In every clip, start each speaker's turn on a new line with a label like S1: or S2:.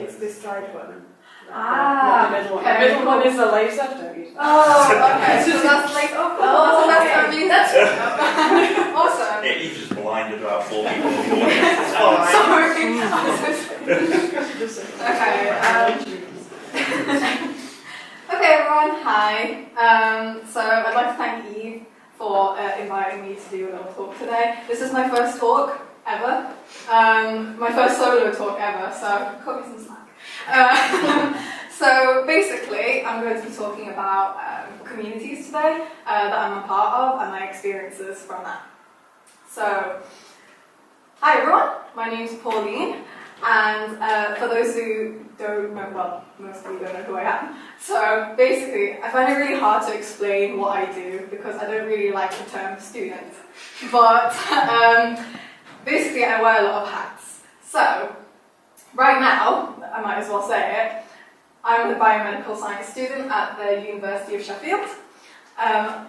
S1: It's this side one.
S2: Ah,
S1: Not the middle one.
S2: okay.
S1: The middle one is the laser, don't use that.
S2: Oh, okay. So that's like, oh, that's the first time using that. Awesome.
S3: Yeah, you just blinded about 4 people in the audience. It's fine.
S2: Sorry. Okay, everyone, hi. So I'd like to thank Eve for inviting me to do a little talk today. This is my first talk ever. My first solo talk ever, so cut me some slack. So basically, I'm going to be talking about communities today that I'm a part of and my experiences from that. So, hi everyone, my name's Pauline, and for those who don't know, well, most of you don't know who I am. So basically, I find it really hard to explain what I do because I don't really like the term student. But basically, I wear a lot of hats. So, right now, I might as well say it, I'm a biomedical science student at the University of Sheffield,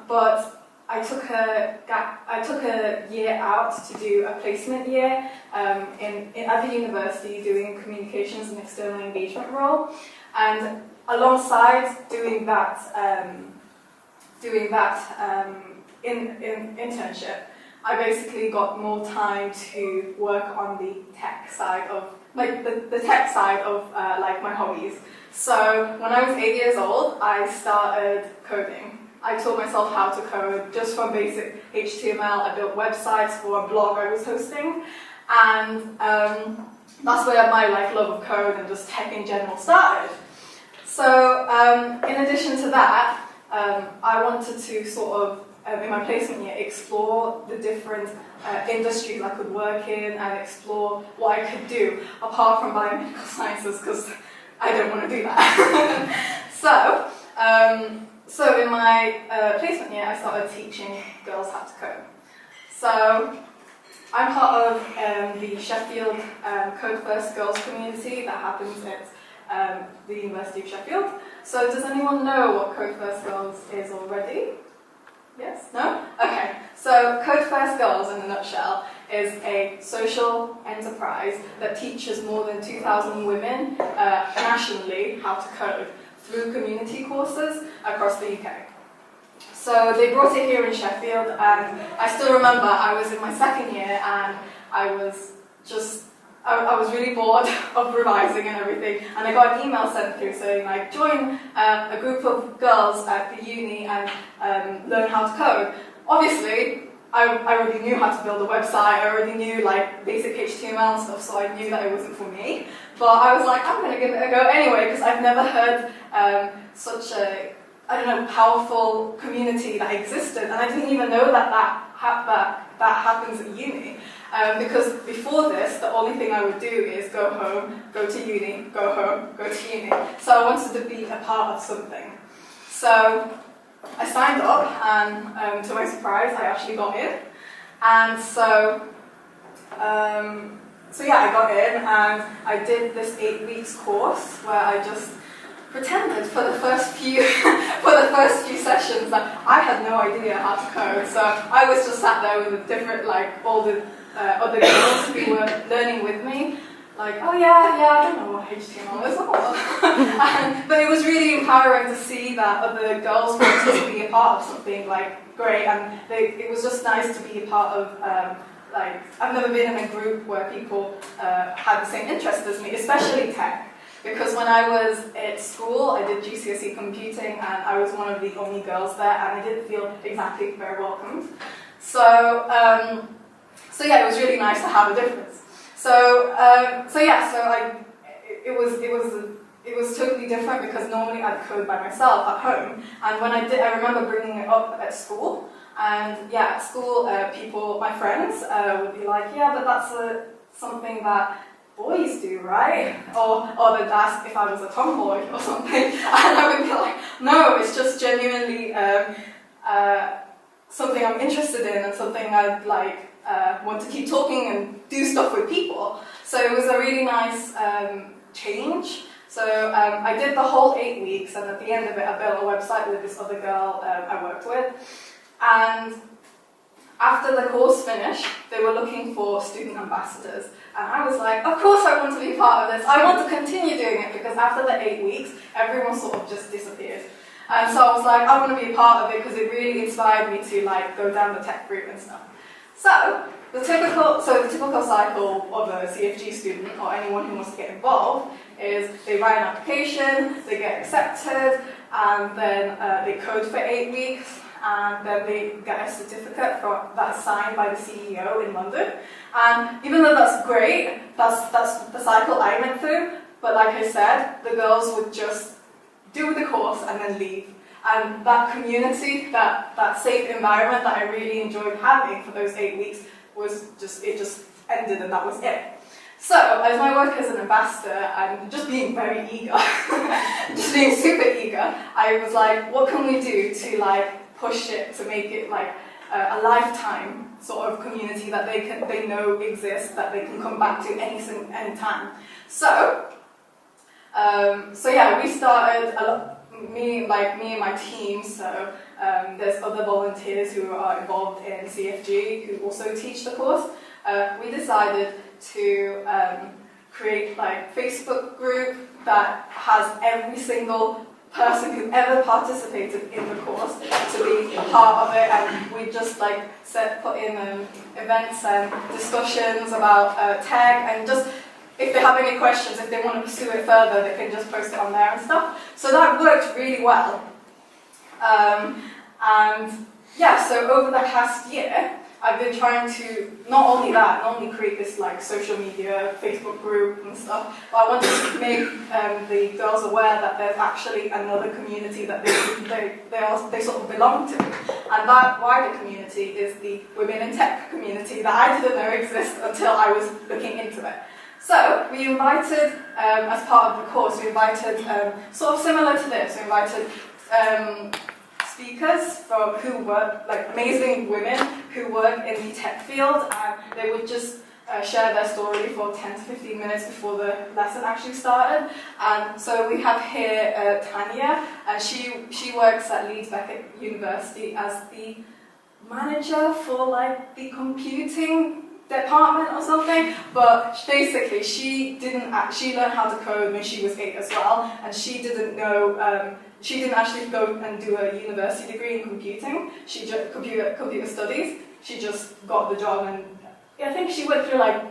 S2: but I took a year out to do a placement year at the university doing communications and external engagement role, and alongside doing that internship, I basically got more time to work on the tech side of the tech side of like my hobbies. So when I was 8 years old, I started coding. I taught myself how to code just from basic HTML. I built websites for a blog I was hosting, and that's where my love of code and just tech in general started. So in addition to that, I wanted to sort of in my placement year explore the different industries I could work in and explore what I could do apart from biomedical sciences because I don't want to do that. So in my placement year, I started teaching girls how to code. So I'm part of the Sheffield Code First Girls community that happens at the University of Sheffield. So does anyone know what Code First Girls is already? Yes? No? Okay. So Code First Girls, in a nutshell, is a social enterprise that teaches more than 2,000 women nationally how to code through community courses across the UK. So they brought it here in Sheffield, and I still remember I was in my second year and I was really bored of revising and everything, and I got an email sent through saying like, join a group of girls at the uni and learn how to code. Obviously, I already knew how to build a website, I already knew like basic HTML and stuff, so I knew that it wasn't for me. But I was like, I'm going to give it a go anyway, because I've never heard such a, powerful community that existed, and I didn't even know that happens at uni. Because before this, the only thing I would do is go home, go to uni, go home, go to uni. So I wanted to be a part of something. So I signed up, and to my surprise, I actually got in. And so yeah, I got in, and I did this 8 weeks course where I just pretended for the first few sessions that I had no idea how to code. So I was just sat there with different all the other girls who were learning with me. Like, oh yeah, I don't know what HTML is. But it was really empowering to see that other girls wanted to be a part of something great, and it was just nice to be a part of. I've never been in a group where people had the same interest as me, especially tech. Because when I was at school, I did GCSE computing, and I was one of the only girls there, and I didn't feel exactly very welcomed. So yeah, it was really nice to have a difference. It was totally different because normally I'd code by myself at home, and when I remember bringing it up at school, and yeah, at school, my friends would be like, yeah, but that's something that boys do, right? Or they'd ask if I was a tomboy or something, and I would be like, no, it's just genuinely something I'm interested in and something I'd want to keep talking and do stuff with people. So it was a really nice change. So I did the whole 8 weeks, and at the end of it, I built a website with this other girl I worked with, and after the course finished, they were looking for student ambassadors. And I was like, of course I want to be part of this. I want to continue doing it, because after the 8 weeks, everyone sort of just disappeared. And so I was like, I want to be a part of it because it really inspired me to like go down the tech route and stuff. So the typical cycle of a CFG student or anyone who wants to get involved is they write an application, they get accepted, and then they code for 8 weeks, and then they get a certificate that's signed by the CEO in London. And even though that's great, that's the cycle I went through, but like I said, the girls would just do the course and then leave. And that community, that safe environment that I really enjoyed having for those 8 weeks it just ended, and that was it. So, as my work as an ambassador and just being very eager, just being super eager, I was like, what can we do to like push it, to make it like a lifetime sort of community that they know exists, that they can come back to any time. So yeah, we started a lot. Me and my team, so there's other volunteers who are involved in CFG who also teach the course. We decided to create like Facebook group that has every single person who ever participated in the course to be part of it, and we just like put in events and discussions about tech, and just if they have any questions, if they want to pursue it further, they can just post it on there and stuff. So that worked really well. And yeah, so over the past year, I've been trying to not only create this like social media, Facebook group and stuff, but I want to make the girls aware that there's actually another community that they sort of belong to. And that wider community is the Women in Tech community that I didn't know existed until I was looking into it. So we invited, as part of the course, sort of similar to this, we invited speakers who work, like amazing women who work in the tech field, and they would just share their story for 10 to 15 minutes before the lesson actually started. And so we have here Tanya, and she works at Leeds Beckett University as the manager for like the computing department or something, but basically she learned how to code when she was 8 as well, and she didn't actually go and do a university degree in computing. She just computer studies. She just got the job, and I think she went through like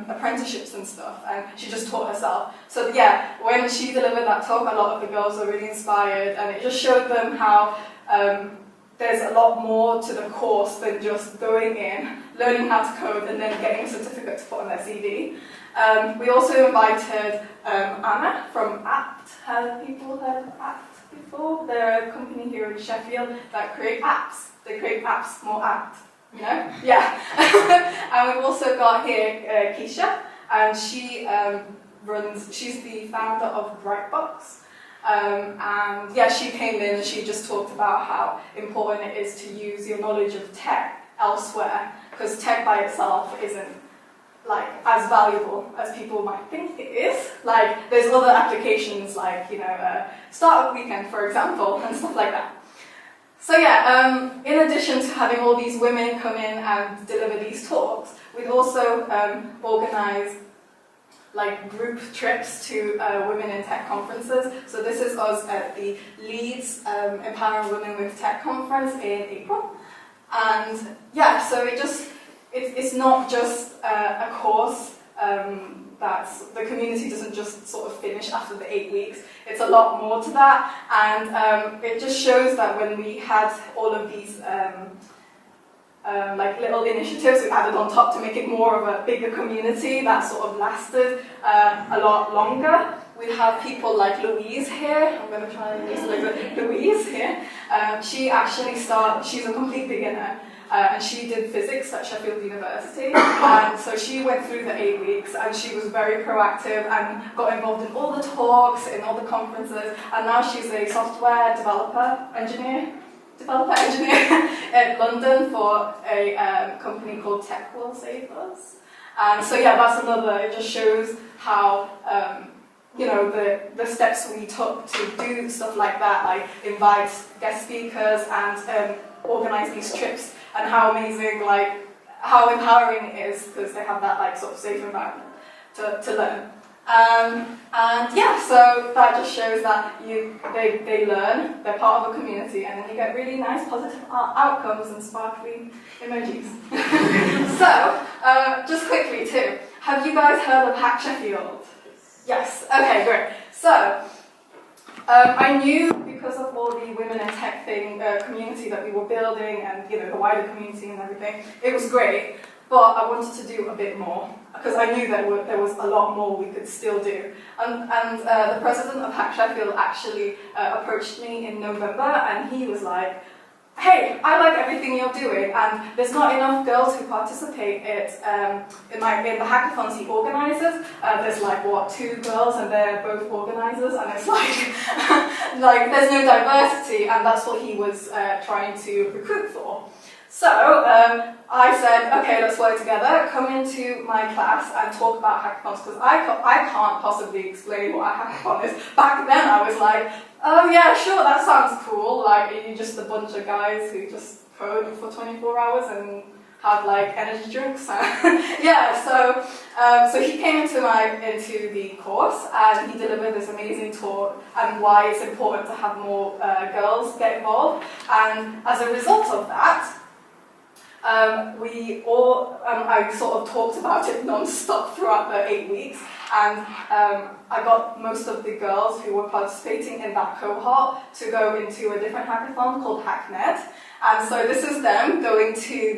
S2: apprenticeships and stuff, and she just taught herself. So yeah, when she delivered that talk, a lot of the girls were really inspired, and it just showed them how there's a lot more to the course than just going in, learning how to code, and then getting a certificate to put on their CV. We also invited Anna from APT. Have people heard of APT before? They're a company here in Sheffield that create apps. They create apps, more apt, you know? Yeah. And we've also got here Keisha, and she's the founder of Brightbox. And yeah, she came in and she just talked about how important it is to use your knowledge of tech elsewhere, because tech by itself isn't like as valuable as people might think it is. Like there's other applications like, you know, Startup Weekend, for example, and stuff like that. So yeah, in addition to having all these women come in and deliver these talks, we'd also organise like group trips to Women in Tech conferences. So this is us at the Leeds Empowering Women with Tech conference in April. And yeah, so it's not just a course that's, the community doesn't just sort of finish after the 8 weeks. It's a lot more to that. And it just shows that when we had all of these like little initiatives we added on top to make it more of a bigger community that sort of lasted a lot longer. We have people like Louise here. I'm going to try and use Louise here. She actually she's a complete beginner, and she did physics at Sheffield University, and so she went through the 8 weeks, and she was very proactive and got involved in all the talks, in all the conferences, and now she's a software engineer in London for a company called Tech Will Save Us. And so yeah, that's another, it just shows how you know, the steps we took to do stuff like that, like invite guest speakers and organize these trips and how amazing, like, how empowering it is because they have that like sort of safe environment to learn. And yeah, so that just shows that they learn, they're part of a community, and then you get really nice positive outcomes and sparkly emojis. So, just quickly too, have you guys heard of Hack Sheffield? Yes, okay, great. So, I knew because of all the women in tech community that we were building and the wider community and everything, it was great, but I wanted to do a bit more because I knew that there was a lot more we could still do. And the president of Hack Sheffield actually approached me in November, and he was like, hey, I like everything you're doing, and there's not enough girls who participate in the hackathons he organizes. There's like, 2 girls, and they're both organizers, and it's like, like there's no diversity, and that's what he was trying to recruit for. So I said, okay, let's work together, come into my class and talk about hackathons, because I can't possibly explain what a hackathon is. Back then I was like, oh yeah, sure, that sounds cool, like are you just a bunch of guys who just code for 24 hours and have like energy drinks? Yeah, so he came into the course and he delivered this amazing talk and why it's important to have more girls get involved, and as a result of that, I sort of talked about it non-stop throughout the 8 weeks, and I got most of the girls who were participating in that cohort to go into a different hackathon called HackNet, and so this is them going to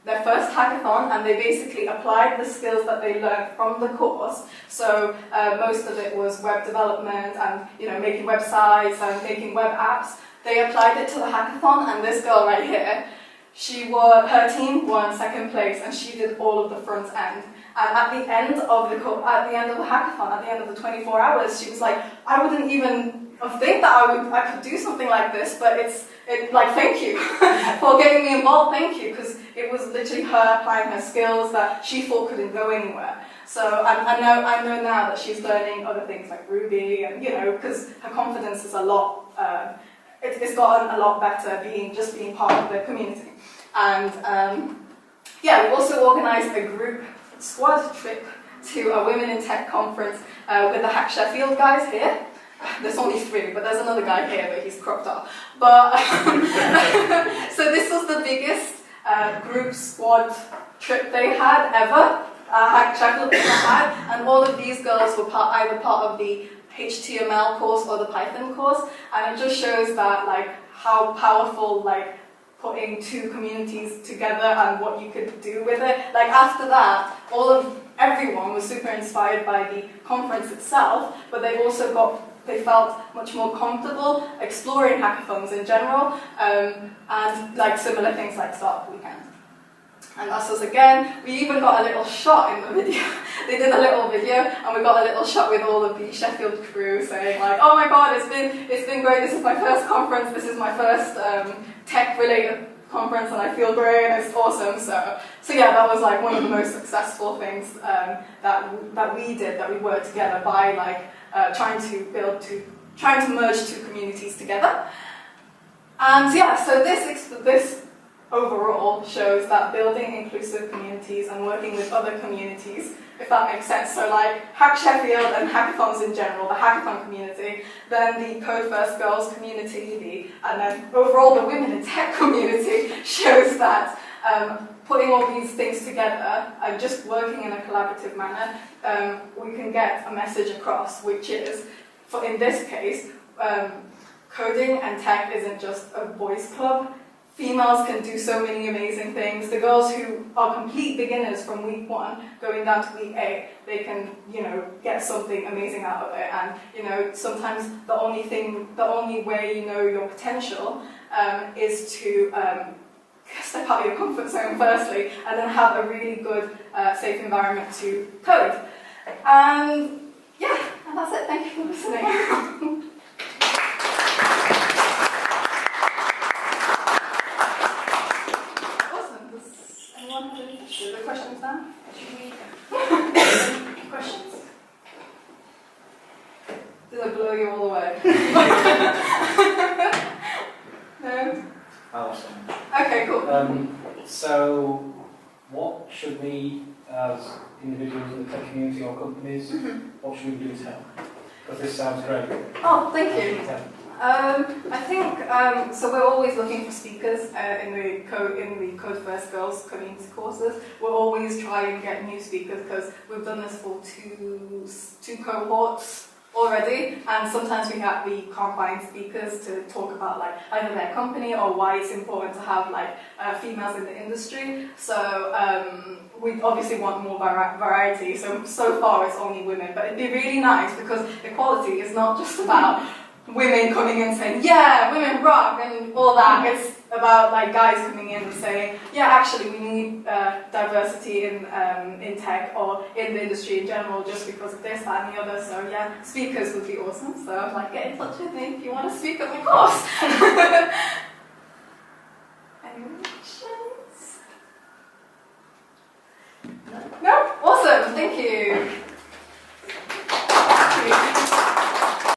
S2: their first hackathon, and they basically applied the skills that they learned from the course. So most of it was web development and making websites and making web apps. They applied it to the hackathon, and this girl right here, her team won 2nd place, and she did all of the front end. And at the end of the hackathon, at the end of the 24 hours, she was like, I wouldn't even think that I could do something like this, but thank you for getting me involved, thank you, because it was literally her applying her skills that she thought couldn't go anywhere. So I know now that she's learning other things like Ruby, and because her confidence is a lot. It's gotten a lot better being part of the community. And yeah, we also organised a group squad trip to a Women in Tech conference with the Hack Sheffield guys here. There's only 3, but there's another guy here, but he's cropped up. But so this was the biggest group squad trip they had ever. Hack Sheffield ever had, and all of these girls were either part of the HTML course or the Python course, and it just shows that how powerful putting 2 communities together and what you could do with it. After that, everyone was super inspired by the conference itself, but they felt much more comfortable exploring hackathons in general, and similar things like Startup Weekend. And that's us again. We even got a little shot in the video. They did a little video, and we got a little shot with all of the Sheffield crew saying oh my god, it's been great. This is my first conference. This is my first tech-related conference, and I feel great. And it's awesome. So yeah, that was one of the most successful things that we did. That we worked together by trying to merge 2 communities together. And yeah, so this overall shows that building inclusive communities and working with other communities, if that makes sense. So Hack Sheffield and hackathons in general, the hackathon community, then the Code First Girls community, and then overall the Women in Tech community shows that putting all these things together and just working in a collaborative manner, we can get a message across, which is, in this case, coding and tech isn't just a boys' club. Females can do so many amazing things. The girls who are complete beginners from week 1 going down to week 8, they can, get something amazing out of it. And, sometimes the only way you know your potential is to step out of your comfort zone firstly, and then have a really good, safe environment to code. And yeah, and that's it. Thank you for listening. The questions now? Questions? Did I blow you all away? No?
S4: Alison.
S2: Okay, cool.
S4: So, what should we, as individuals in the tech community or companies, what should we do to help? Because this sounds great.
S2: Oh, thank you.
S4: Yeah.
S2: I think so. We're always looking for speakers in the Code First Girls community courses. We're always trying to get new speakers because we've done this for two cohorts already, and sometimes we can't find speakers to talk about like either their company or why it's important to have like females in the industry. So we obviously want more variety. So far it's only women, but it'd be really nice because equality is not just about women coming in saying, yeah, women rock and all that. It's about like guys coming in and saying, yeah, actually we need diversity in tech or in the industry in general just because of this, that and the other. So yeah, speakers would be awesome. So like get in touch with me if you want to speak at my course.